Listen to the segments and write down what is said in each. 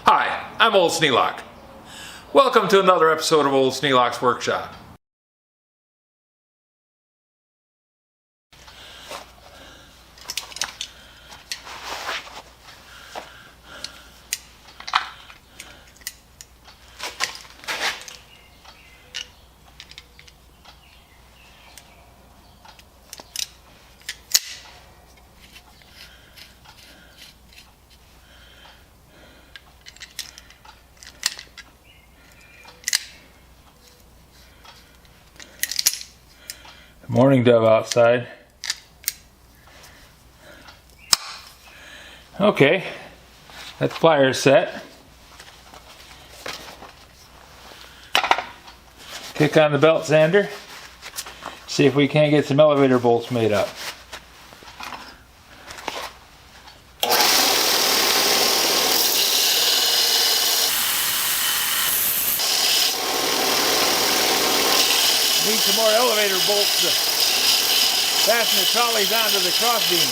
Hi, I'm Old Sneelock. Welcome to another episode of Old Sneelock's Workshop. Morning dove outside. Okay, that plier set. Kick on the belt sander. See if we can't get some elevator bolts made up. Need some more elevator bolts to fasten the trolleys onto the crossbeam.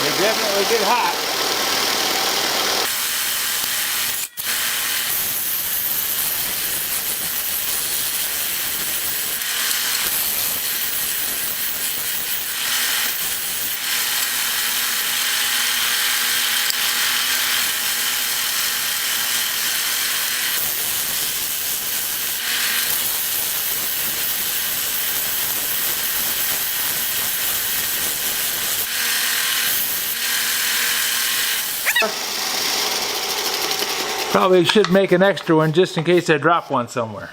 They definitely get hot. Probably should make an extra one just in case I drop one somewhere.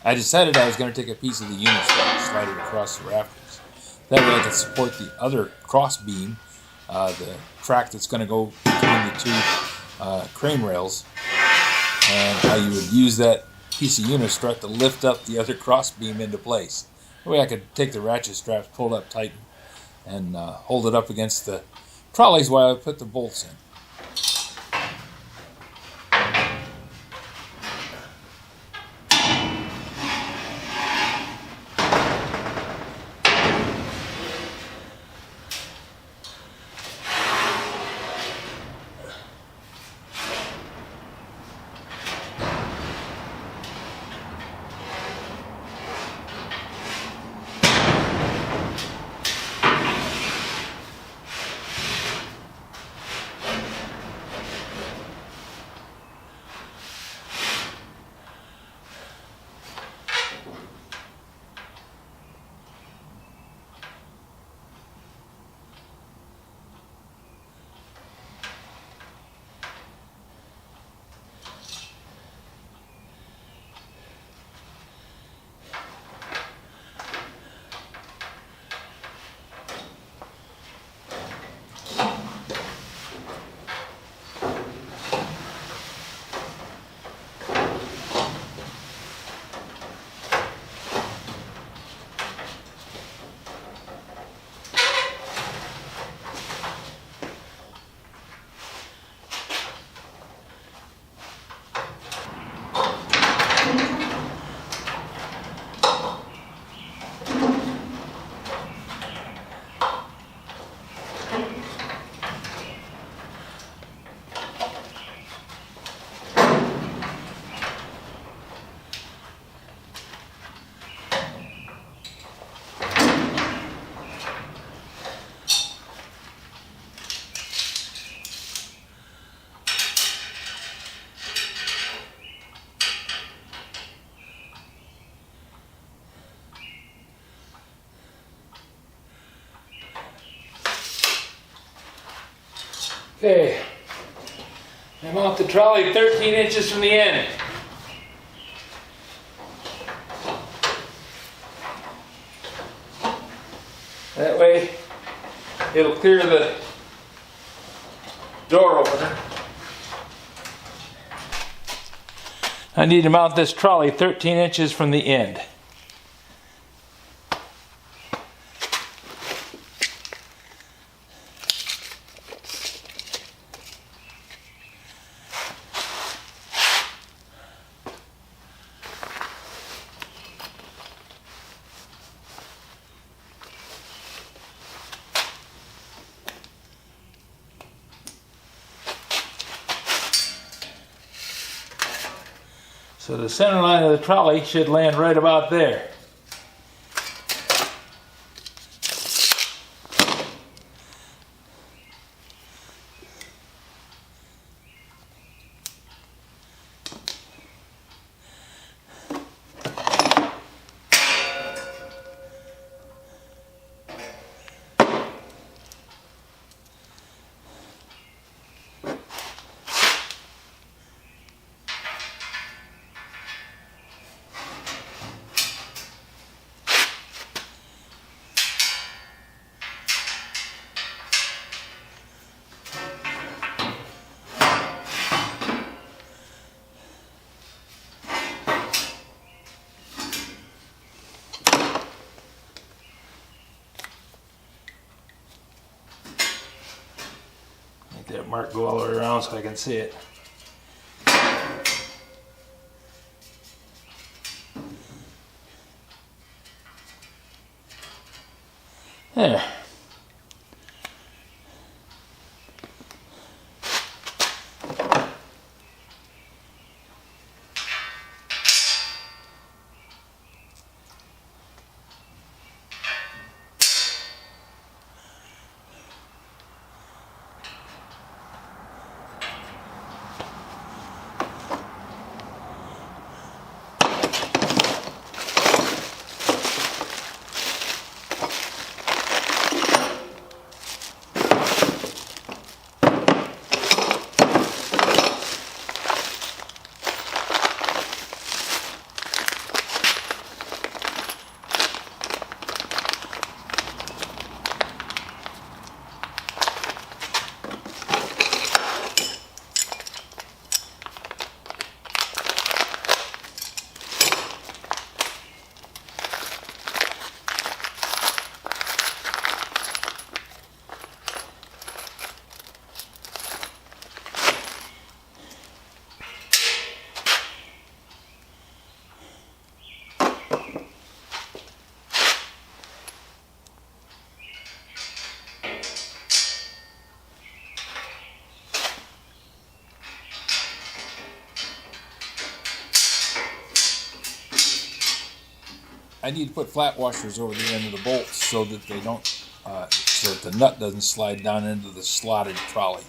I decided I was going to take a piece of the Unistrut and slide it across the rafters. That way I could support the other crossbeam, the track that's going to go between the two crane rails, and how you would use that piece of Unistrut to lift up the other crossbeam into place. That way I could take the ratchet straps pulled up tight and hold it up against the trolleys while I put the bolts in. Okay, I mount the trolley 13 inches from the end. That way it'll clear the door opener. I need to mount this trolley 13 inches from the end. So the center line of the trolley should land right about there. Make that mark go all the way around so I can see it. There. I need to put flat washers over the end of the bolts so that they don't, so that the nut doesn't slide down into the slotted trolley.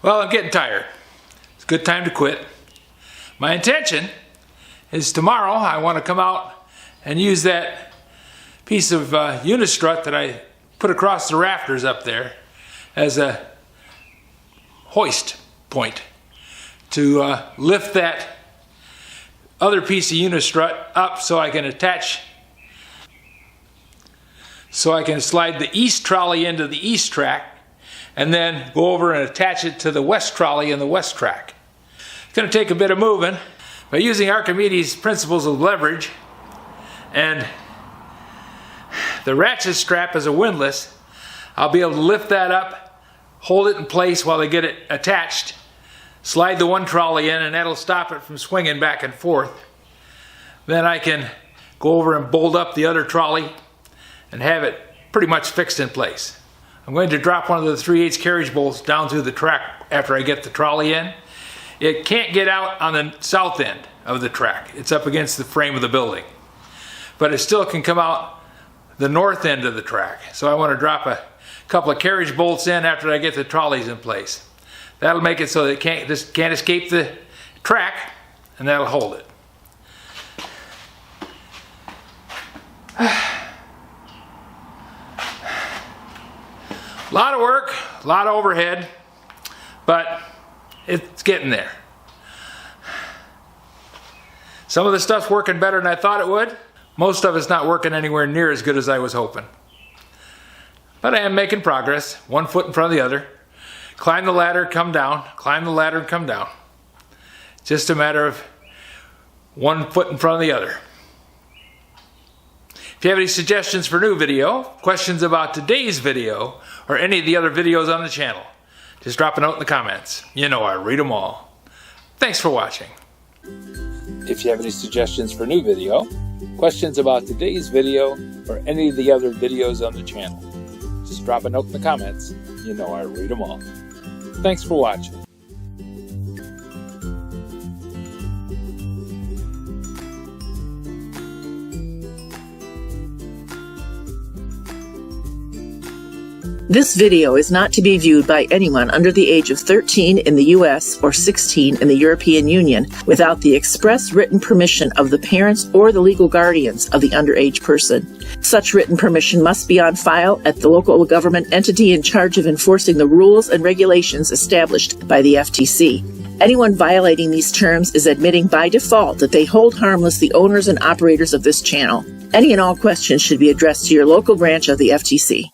Well, I'm getting tired. It's a good time to quit. My intention is tomorrow I want to come out and use that piece of Unistrut that I put across the rafters up there as a hoist point to lift that other piece of Unistrut up so I can slide the east trolley into the east track and then go over and attach it to the west trolley in the west track. It's going to take a bit of moving, but using Archimedes' principles of leverage and the ratchet strap as a windlass, I'll be able to lift that up, hold it in place while I get it attached, slide the one trolley in, and that'll stop it from swinging back and forth. Then I can go over and bolt up the other trolley and have it pretty much fixed in place. I'm going to drop one of the 3/8 carriage bolts down through the track after I get the trolley in. It can't get out on the south end of the track. It's up against the frame of the building. But it still can come out the north end of the track. So I want to drop a couple of carriage bolts in after I get the trolleys in place. That'll make it so that it can't escape the track, and that'll hold it. A lot of work, a lot of overhead, but it's getting there. Some of the stuff's working better than I thought it would. Most of it's not working anywhere near as good as I was hoping. But I am making progress, one foot in front of the other. Climb the ladder, come down, climb the ladder, come down. Just a matter of one foot in front of the other. If you have any suggestions for new video, questions about today's video, or any of the other videos on the channel, just drop a note in the comments. You know I read them all. Thanks for watching. If you have any suggestions for new video, questions about today's video, or any of the other videos on the channel, just drop a note in the comments. You know I read them all. Thanks for watching. This video is not to be viewed by anyone under the age of 13 in the U.S. or 16 in the European Union without the express written permission of the parents or the legal guardians of the underage person. Such written permission must be on file at the local government entity in charge of enforcing the rules and regulations established by the FTC. Anyone violating these terms is admitting by default that they hold harmless the owners and operators of this channel. Any and all questions should be addressed to your local branch of the FTC.